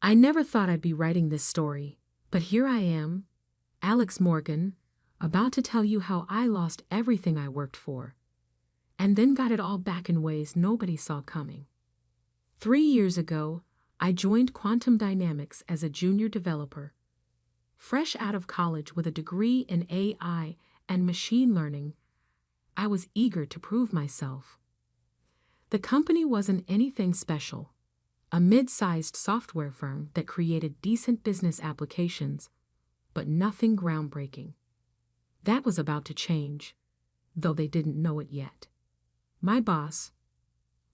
I never thought I'd be writing this story, but here I am, Alex Morgan, about to tell you how I lost everything I worked for, and then got it all back in ways nobody saw coming. 3 years ago, I joined Quantum Dynamics as a junior developer. Fresh out of college with a degree in AI and machine learning, I was eager to prove myself. The company wasn't anything special, a mid-sized software firm that created decent business applications, but nothing groundbreaking. That was about to change, though they didn't know it yet. My boss,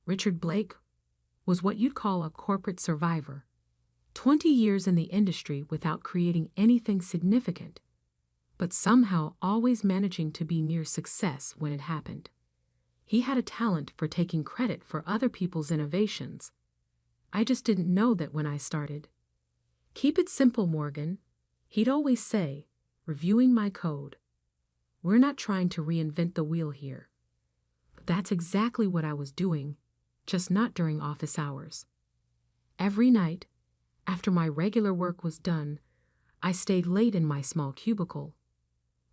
Richard Blake, was what you'd call a corporate survivor. 20 years in the industry without creating anything significant, but somehow always managing to be near success when it happened. He had a talent for taking credit for other people's innovations. I just didn't know that when I started. "Keep it simple, Morgan," he'd always say, reviewing my code. "We're not trying to reinvent the wheel here." But that's exactly what I was doing, just not during office hours. Every night, after my regular work was done, I stayed late in my small cubicle,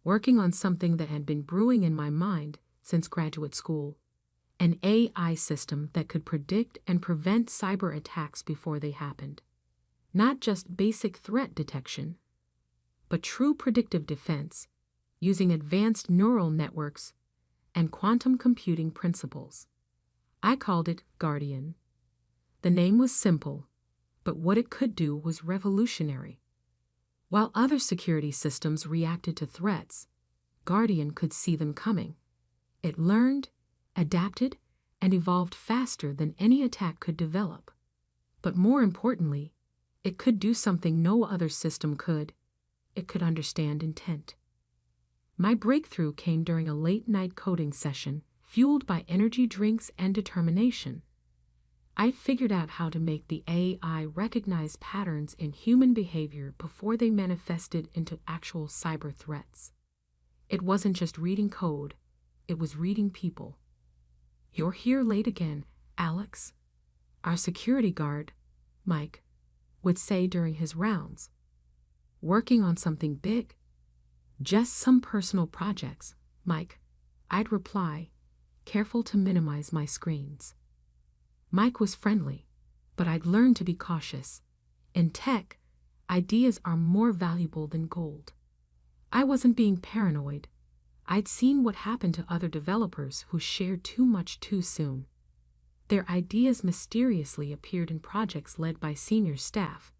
working on something that had been brewing in my mind since graduate school, an AI system that could predict and prevent cyber attacks before they happened. Not just basic threat detection, but true predictive defense, using advanced neural networks and quantum computing principles. I called it Guardian. The name was simple, but what it could do was revolutionary. While other security systems reacted to threats, Guardian could see them coming. It learned, adapted, and evolved faster than any attack could develop. But more importantly, it could do something no other system could. It could understand intent. My breakthrough came during a late-night coding session, fueled by energy drinks and determination. I figured out how to make the AI recognize patterns in human behavior before they manifested into actual cyber threats. It wasn't just reading code, it was reading people. "You're here late again, Alex," our security guard, Mike, would say during his rounds. "Working on something big?" "Just some personal projects, Mike," I'd reply, careful to minimize my screens. Mike was friendly, but I'd learned to be cautious. In tech, ideas are more valuable than gold. I wasn't being paranoid. I'd seen what happened to other developers who shared too much too soon. Their ideas mysteriously appeared in projects led by senior staff,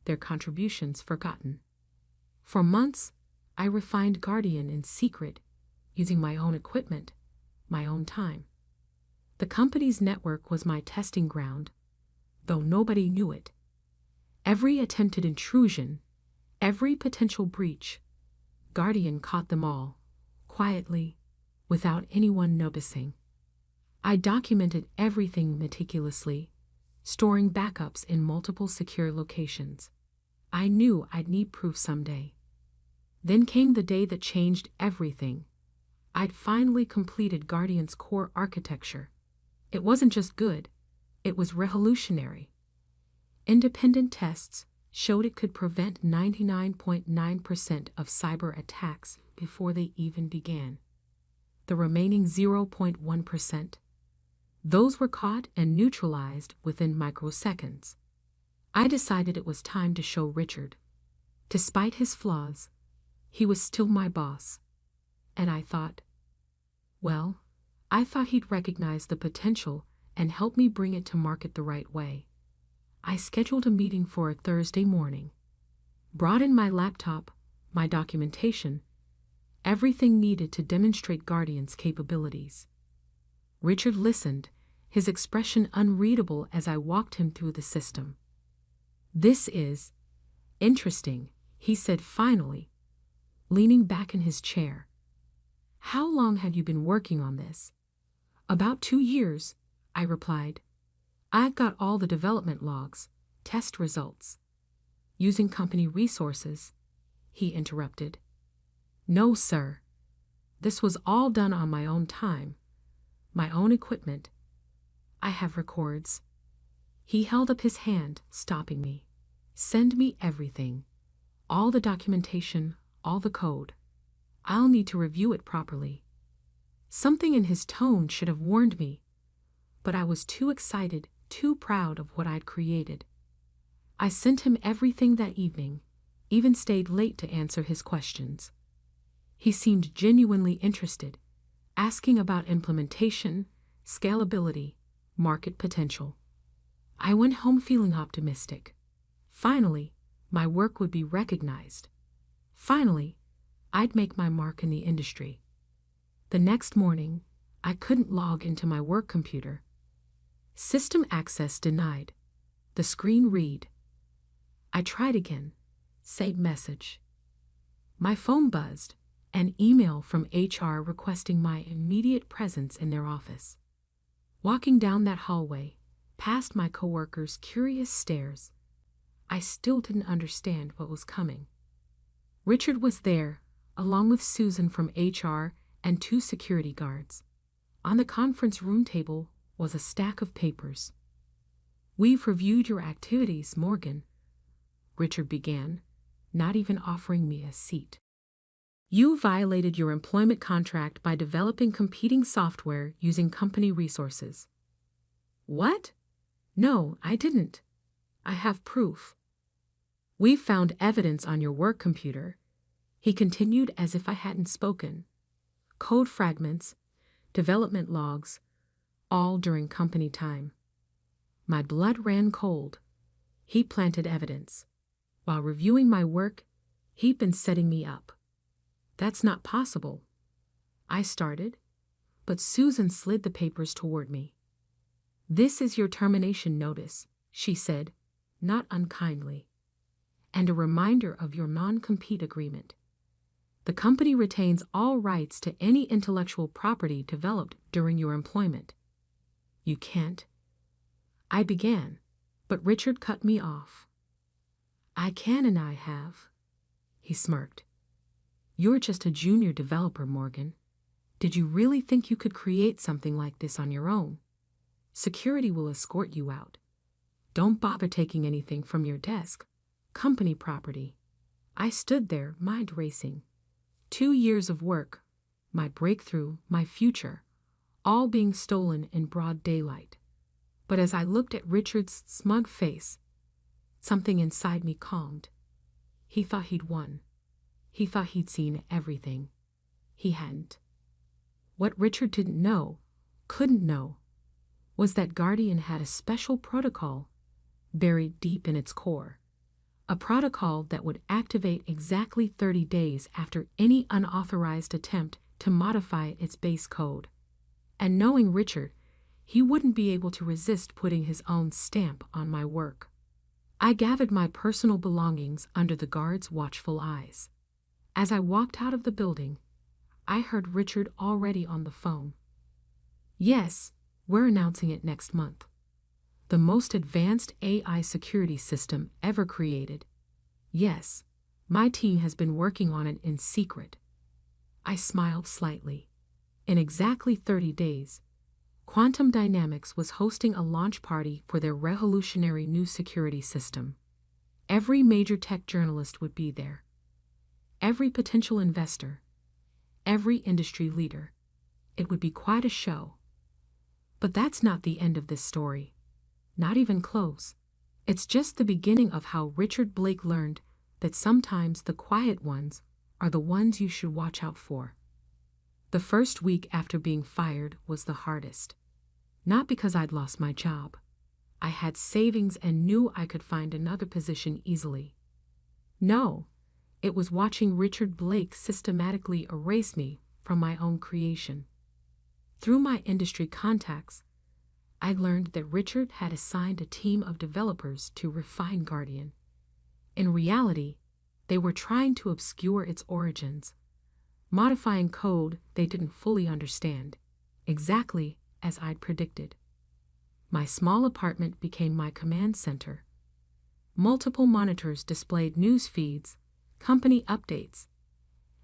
their contributions forgotten. For months, I refined Guardian in secret, using my own equipment, my own time. The company's network was my testing ground, though nobody knew it. Every attempted intrusion, every potential breach, Guardian caught them all, quietly, without anyone noticing. I documented everything meticulously, storing backups in multiple secure locations. I knew I'd need proof someday. Then came the day that changed everything. I'd finally completed Guardian's core architecture. It wasn't just good, it was revolutionary. Independent tests showed it could prevent 99.9% of cyber attacks before they even began. The remaining 0.1%, those were caught and neutralized within microseconds. I decided it was time to show Richard. Despite his flaws, he was still my boss. And I thought he'd recognize the potential and help me bring it to market the right way. I scheduled a meeting for a Thursday morning, brought in my laptop, my documentation, everything needed to demonstrate Guardian's capabilities. Richard listened, his expression unreadable as I walked him through the system. "This is interesting," he said finally, leaning back in his chair. "How long have you been working on this?" "About 2 years," I replied. "I've got all the development logs, test results." "Using company resources," he interrupted. "No, sir. This was all done on my own time, my own equipment. I have records." He held up his hand, stopping me. Send me everything. All the documentation, all the code. I'll need to review it properly. Something in his tone should have warned me, but I was too excited, too proud of what I'd created. I sent him everything that evening, even stayed late to answer his questions. He seemed genuinely interested, asking about implementation, scalability, market potential. I went home feeling optimistic. Finally, my work would be recognized. Finally, I'd make my mark in the industry. The next morning, I couldn't log into my work computer. System access denied. The screen read. I tried again. Save message. My phone buzzed. An email from HR requesting my immediate presence in their office. Walking down that hallway, past my coworkers' curious stares, I still didn't understand what was coming. Richard was there, along with Susan from HR and 2 security guards. On the conference room table was a stack of papers. "We've reviewed your activities, Morgan," Richard began, not even offering me a seat. "You violated your employment contract by developing competing software using company resources." "What? No, I didn't. I have proof." "We've found evidence on your work computer," he continued as if I hadn't spoken. "Code fragments, development logs, all during company time." My blood ran cold. He planted evidence. While reviewing my work, he'd been setting me up. "That's not possible," I started, but Susan slid the papers toward me. "This is your termination notice," she said, not unkindly, "and a reminder of your non-compete agreement. The company retains all rights to any intellectual property developed during your employment. You can't." I began, but Richard cut me off. "I can and I have," he smirked. "You're just a junior developer, Morgan. Did you really think you could create something like this on your own? Security will escort you out. Don't bother taking anything from your desk. Company property." I stood there, mind racing. 2 years of work, my breakthrough, my future, all being stolen in broad daylight. But as I looked at Richard's smug face, something inside me calmed. He thought he'd won. He thought he'd seen everything. He hadn't. What Richard didn't know, couldn't know, was that Guardian had a special protocol buried deep in its core. A protocol that would activate exactly 30 days after any unauthorized attempt to modify its base code. And knowing Richard, he wouldn't be able to resist putting his own stamp on my work. I gathered my personal belongings under the guard's watchful eyes. As I walked out of the building, I heard Richard already on the phone. "Yes, we're announcing it next month. The most advanced AI security system ever created. Yes, my team has been working on it in secret." I smiled slightly. In exactly 30 days, Quantum Dynamics was hosting a launch party for their revolutionary new security system. Every major tech journalist would be there. Every potential investor. Every industry leader. It would be quite a show. But that's not the end of this story. Not even close. It's just the beginning of how Richard Blake learned that sometimes the quiet ones are the ones you should watch out for. The first week after being fired was the hardest. Not because I'd lost my job. I had savings and knew I could find another position easily. No, it was watching Richard Blake systematically erase me from my own creation. Through my industry contacts, I learned that Richard had assigned a team of developers to refine Guardian. In reality, they were trying to obscure its origins, modifying code they didn't fully understand, exactly as I'd predicted. My small apartment became my command center. Multiple monitors displayed news feeds, company updates,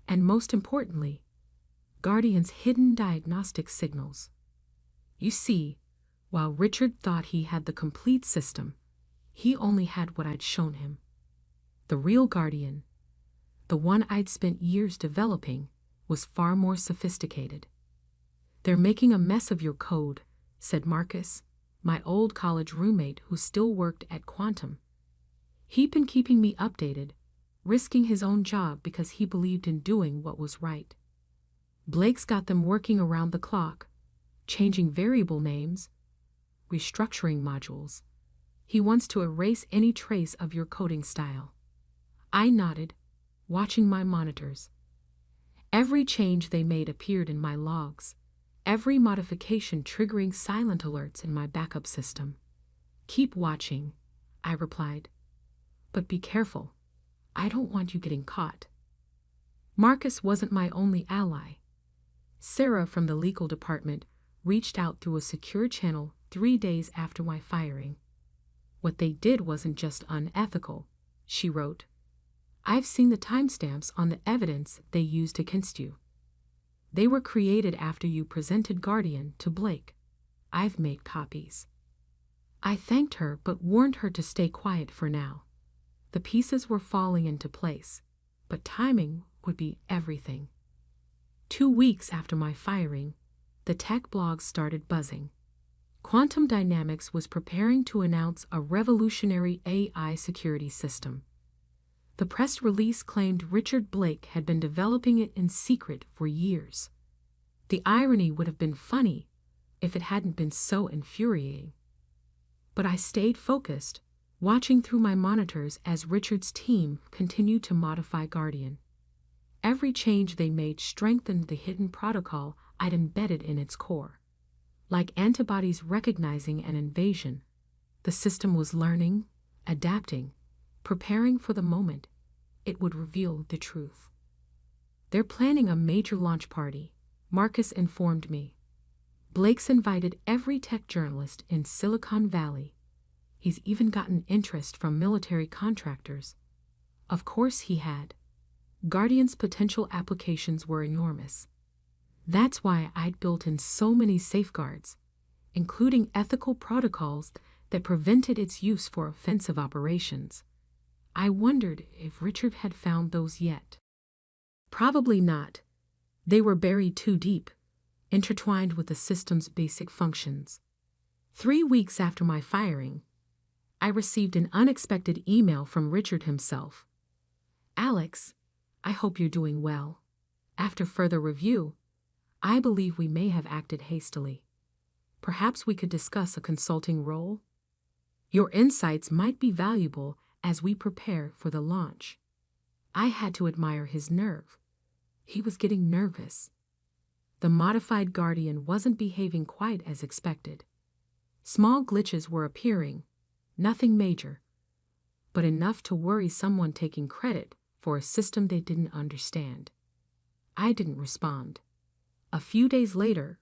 and most importantly, Guardian's hidden diagnostic signals. You see, While Richard thought he had the complete system, he only had what I'd shown him. The real Guardian, the one I'd spent years developing, was far more sophisticated. "They're making a mess of your code," said Marcus, my old college roommate who still worked at Quantum. He'd been keeping me updated, risking his own job because he believed in doing what was right. "Blake's got them working around the clock, changing variable names, restructuring modules. He wants to erase any trace of your coding style." I nodded, watching my monitors. Every change they made appeared in my logs, every modification triggering silent alerts in my backup system. "Keep watching," I replied. "But be careful. I don't want you getting caught." Marcus wasn't my only ally. Sarah from the legal department reached out through a secure channel 3 days after my firing. "What they did wasn't just unethical," she wrote. "I've seen the timestamps on the evidence they used against you. They were created after you presented Guardian to Blake. I've made copies." I thanked her but warned her to stay quiet for now. The pieces were falling into place, but timing would be everything. 2 weeks after my firing, the tech blogs started buzzing. Quantum Dynamics was preparing to announce a revolutionary AI security system. The press release claimed Richard Blake had been developing it in secret for years. The irony would have been funny if it hadn't been so infuriating. But I stayed focused, watching through my monitors as Richard's team continued to modify Guardian. Every change they made strengthened the hidden protocol I'd embedded in its core. Like antibodies recognizing an invasion, the system was learning, adapting, preparing for the moment it would reveal the truth. "They're planning a major launch party," Marcus informed me. "Blake's invited every tech journalist in Silicon Valley. He's even gotten interest from military contractors." Of course he had. Guardian's potential applications were enormous. That's why I'd built in so many safeguards, including ethical protocols that prevented its use for offensive operations. I wondered if Richard had found those yet. Probably not. They were buried too deep, intertwined with the system's basic functions. 3 weeks after my firing, I received an unexpected email from Richard himself. "Alex, I hope you're doing well. After further review, I believe we may have acted hastily. Perhaps we could discuss a consulting role? Your insights might be valuable as we prepare for the launch." I had to admire his nerve. He was getting nervous. The modified Guardian wasn't behaving quite as expected. Small glitches were appearing, nothing major, but enough to worry someone taking credit for a system they didn't understand. I didn't respond. A few days later,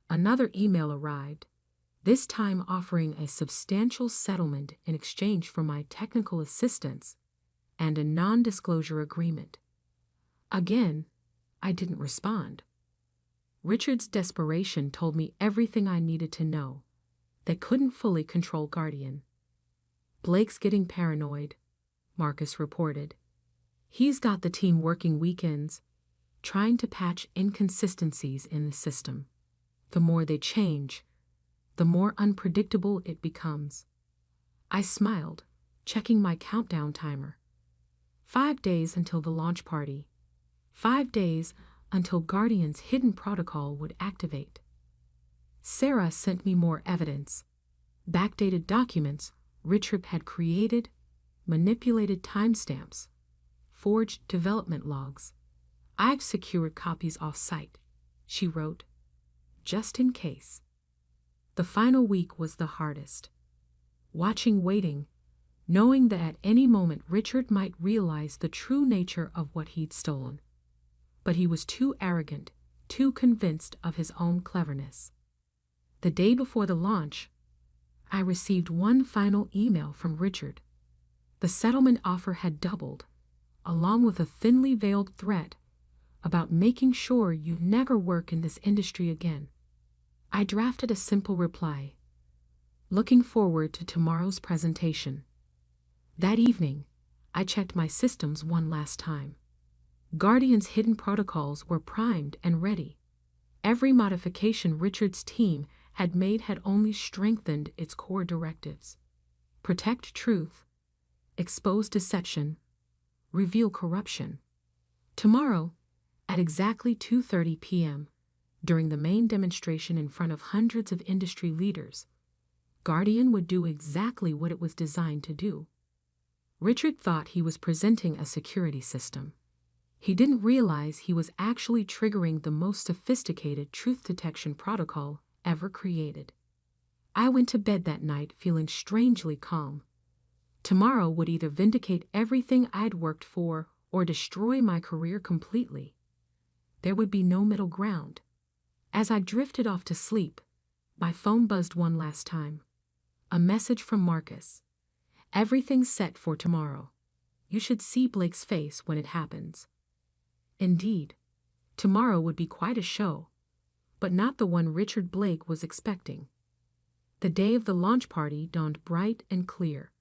another email arrived, this time offering a substantial settlement in exchange for my technical assistance and a non-disclosure agreement. Again, I didn't respond. Richard's desperation told me everything I needed to know. They couldn't fully control Guardian. "Blake's getting paranoid," Marcus reported. "He's got the team working weekends, trying to patch inconsistencies in the system. The more they change, the more unpredictable it becomes." I smiled, checking my countdown timer. 5 days until the launch party. 5 days until Guardian's hidden protocol would activate. Sarah sent me more evidence. Backdated documents Richard had created, manipulated timestamps, forged development logs. "I've secured copies off-site," she wrote, "just in case." The final week was the hardest. Watching, waiting, knowing that at any moment Richard might realize the true nature of what he'd stolen. But he was too arrogant, too convinced of his own cleverness. The day before the launch, I received one final email from Richard. The settlement offer had doubled, along with a thinly veiled threat about making sure you never work in this industry again. I drafted a simple reply, looking forward to tomorrow's presentation. That evening, I checked my systems one last time. Guardian's hidden protocols were primed and ready. Every modification Richard's team had made had only strengthened its core directives. Protect truth, expose deception, reveal corruption. Tomorrow, at exactly 2:30 p.m., during the main demonstration in front of hundreds of industry leaders, Guardian would do exactly what it was designed to do. Richard thought he was presenting a security system. He didn't realize he was actually triggering the most sophisticated truth detection protocol ever created. I went to bed that night feeling strangely calm. Tomorrow would either vindicate everything I'd worked for or destroy my career completely. There would be no middle ground. As I drifted off to sleep, my phone buzzed one last time. A message from Marcus. Everything's set for tomorrow. You should see Blake's face when it happens. Indeed, tomorrow would be quite a show, but not the one Richard Blake was expecting. The day of the launch party dawned bright and clear.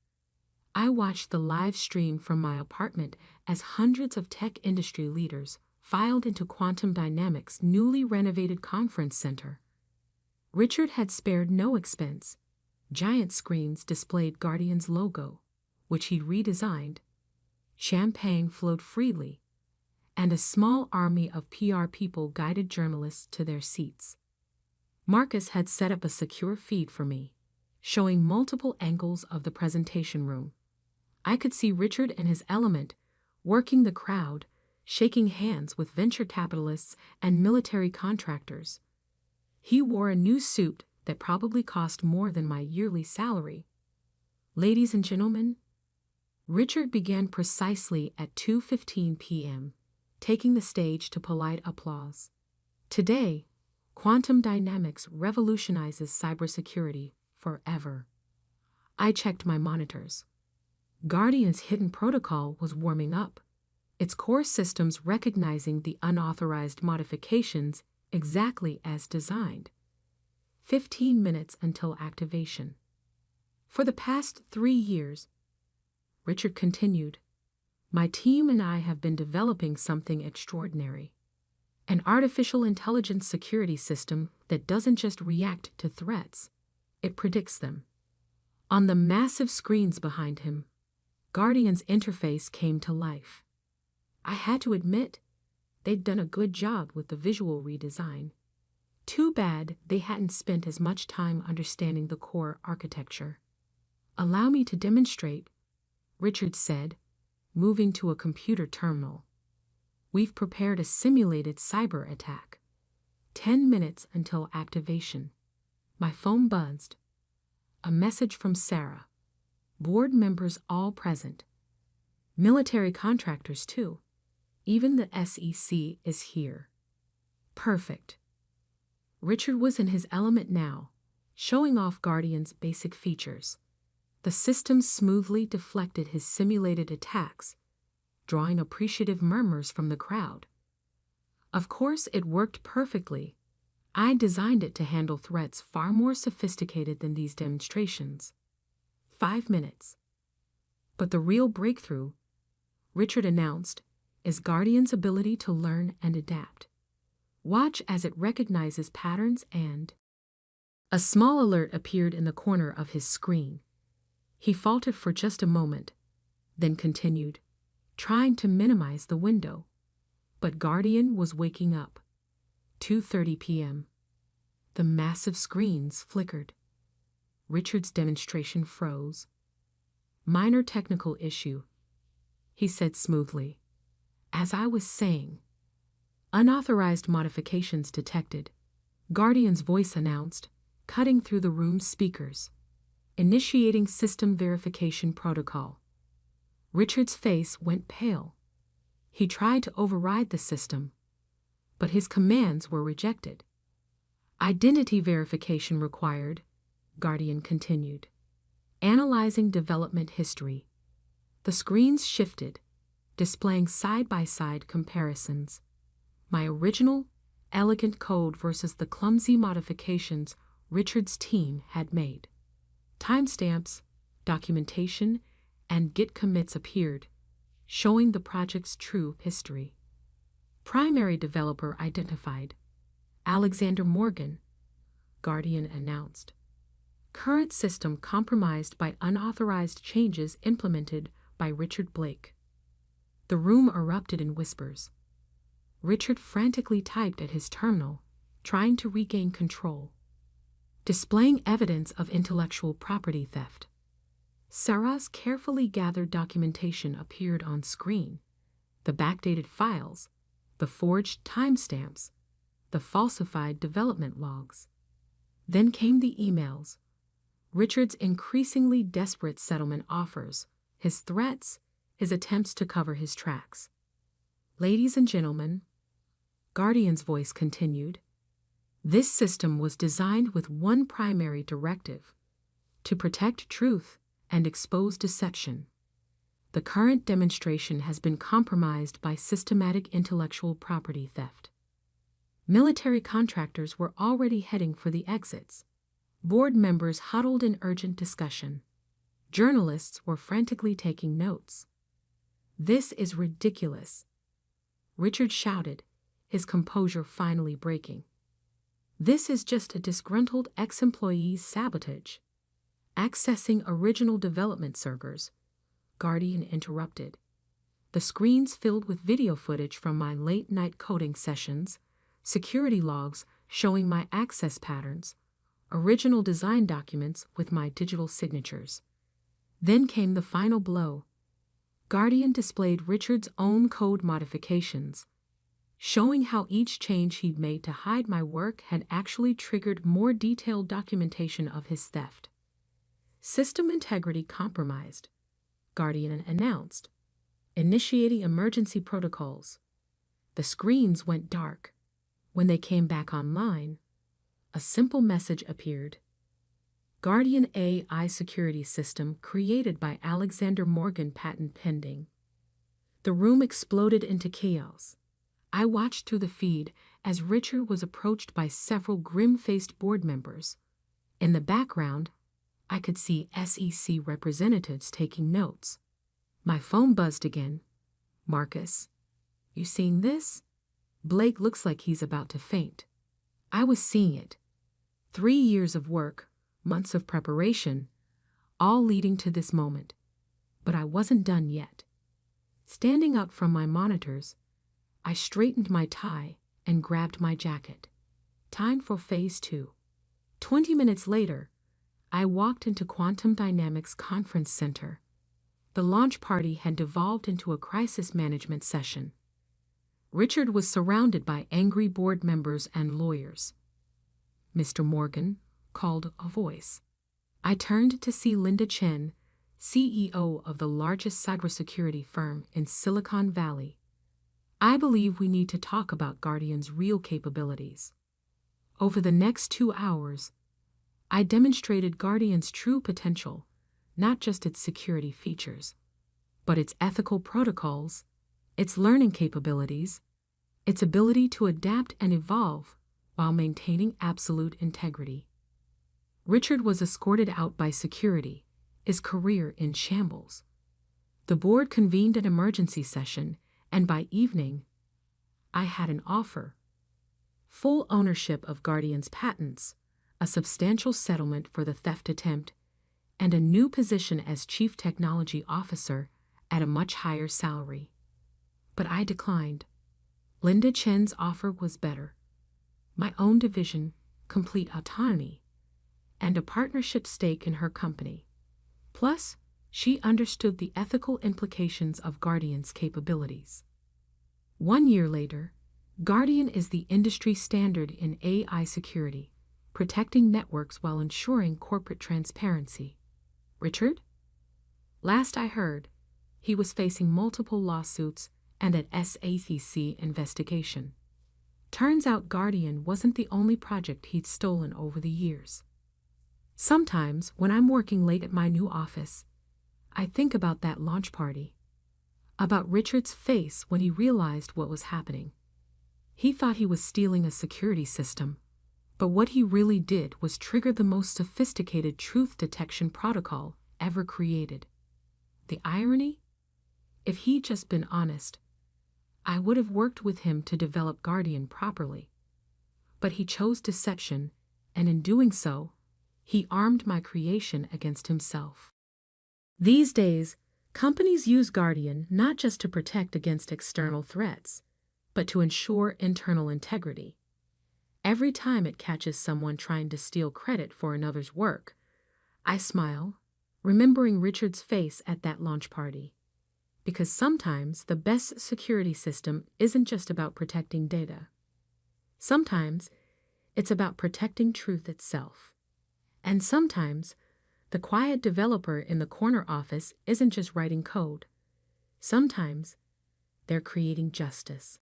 I watched the live stream from my apartment as hundreds of tech industry leaders filed into Quantum Dynamics' newly renovated conference center. Richard had spared no expense. Giant screens displayed Guardian's logo, which he'd redesigned. Champagne flowed freely, and a small army of PR people guided journalists to their seats. Marcus had set up a secure feed for me, showing multiple angles of the presentation room. I could see Richard in his element, working the crowd, shaking hands with venture capitalists and military contractors. He wore a new suit that probably cost more than my yearly salary. Ladies and gentlemen, Richard began precisely at 2:15 p.m., taking the stage to polite applause. Today, Quantum Dynamics revolutionizes cybersecurity forever. I checked my monitors. Guardian's hidden protocol was warming up, its core systems recognizing the unauthorized modifications exactly as designed. 15 minutes until activation. For the past 3 years, Richard continued, my team and I have been developing something extraordinary. An artificial intelligence security system that doesn't just react to threats, it predicts them. On the massive screens behind him, Guardian's interface came to life. I had to admit, they'd done a good job with the visual redesign. Too bad they hadn't spent as much time understanding the core architecture. Allow me to demonstrate, Richard said, moving to a computer terminal. We've prepared a simulated cyber attack. 10 minutes until activation. My phone buzzed. A message from Sarah. Board members all present. Military contractors too. Even the SEC is here. Perfect. Richard was in his element now, showing off Guardian's basic features. The system smoothly deflected his simulated attacks, drawing appreciative murmurs from the crowd. Of course, it worked perfectly. I designed it to handle threats far more sophisticated than these demonstrations. 5 minutes. But the real breakthrough, Richard announced, is Guardian's ability to learn and adapt. Watch as it recognizes patterns and... A small alert appeared in the corner of his screen. He faltered for just a moment, then continued, trying to minimize the window. But Guardian was waking up. 2:30 p.m. The massive screens flickered. Richard's demonstration froze. Minor technical issue, he said smoothly. As I was saying, unauthorized modifications detected, Guardian's voice announced, cutting through the room's speakers. Initiating system verification protocol. Richard's face went pale. He tried to override the system, but his commands were rejected. Identity verification required, Guardian continued. Analyzing development history. The screens shifted, displaying side-by-side comparisons. My original, elegant code versus the clumsy modifications Richard's team had made. Timestamps, documentation, and Git commits appeared, showing the project's true history. Primary developer identified: Alexander Morgan, Guardian announced. Current system compromised by unauthorized changes implemented by Richard Blake. The room erupted in whispers. Richard frantically typed at his terminal, trying to regain control, displaying evidence of intellectual property theft. Sarah's carefully gathered documentation appeared on screen: the backdated files, the forged timestamps, the falsified development logs. Then came the emails: Richard's increasingly desperate settlement offers, his threats, his attempts to cover his tracks. Ladies and gentlemen, Guardian's voice continued, this system was designed with one primary directive: to protect truth and expose deception. The current demonstration has been compromised by systematic intellectual property theft. Military contractors were already heading for the exits. Board members huddled in urgent discussion. Journalists were frantically taking notes. This is ridiculous, Richard shouted, his composure finally breaking. This is just a disgruntled ex-employee's sabotage. Accessing original development servers, Guardian interrupted. The screens filled with video footage from my late-night coding sessions, security logs showing my access patterns, original design documents with my digital signatures. Then came the final blow. Guardian displayed Richard's own code modifications, showing how each change he'd made to hide my work had actually triggered more detailed documentation of his theft. System integrity compromised, Guardian announced, initiating emergency protocols. The screens went dark. When they came back online, a simple message appeared: Guardian AI security system created by Alexander Morgan, patent pending. The room exploded into chaos. I watched through the feed as Richard was approached by several grim-faced board members. In the background, I could see SEC representatives taking notes. My phone buzzed again. Marcus, you seeing this? Blake looks like he's about to faint. I was seeing it. 3 years of work, months of preparation, all leading to this moment. But I wasn't done yet. Standing up from my monitors, I straightened my tie and grabbed my jacket. Time for Phase 2. 20 minutes later, I walked into Quantum Dynamics Conference Center. The launch party had devolved into a crisis management session. Richard was surrounded by angry board members and lawyers. Mr. Morgan, called a voice. I turned to see Linda Chen, CEO of the largest cybersecurity firm in Silicon Valley. I believe we need to talk about Guardian's real capabilities. Over the next 2 hours, I demonstrated Guardian's true potential, not just its security features, but its ethical protocols, its learning capabilities, its ability to adapt and evolve while maintaining absolute integrity. Richard was escorted out by security, his career in shambles. The board convened an emergency session, and by evening, I had an offer: full ownership of Guardian's patents, a substantial settlement for the theft attempt, and a new position as Chief Technology Officer at a much higher salary. But I declined. Linda Chen's offer was better: my own division, complete autonomy, and a partnership stake in her company. Plus, she understood the ethical implications of Guardian's capabilities. 1 year later, Guardian is the industry standard in AI security, protecting networks while ensuring corporate transparency. Richard? Last I heard, he was facing multiple lawsuits and an SEC investigation. Turns out Guardian wasn't the only project he'd stolen over the years. Sometimes, when I'm working late at my new office, I think about that launch party, about Richard's face when he realized what was happening. He thought he was stealing a security system, But what he really did was trigger the most sophisticated truth detection protocol ever created. The irony? If he'd just been honest, I would have worked with him to develop Guardian properly. But he chose deception, and in doing so, he armed my creation against himself. These days, companies use Guardian not just to protect against external threats, but to ensure internal integrity. Every time it catches someone trying to steal credit for another's work, I smile, remembering Richard's face at that launch party. Because sometimes the best security system isn't just about protecting data. Sometimes it's about protecting truth itself. And sometimes the quiet developer in the corner office isn't just writing code. Sometimes they're creating justice.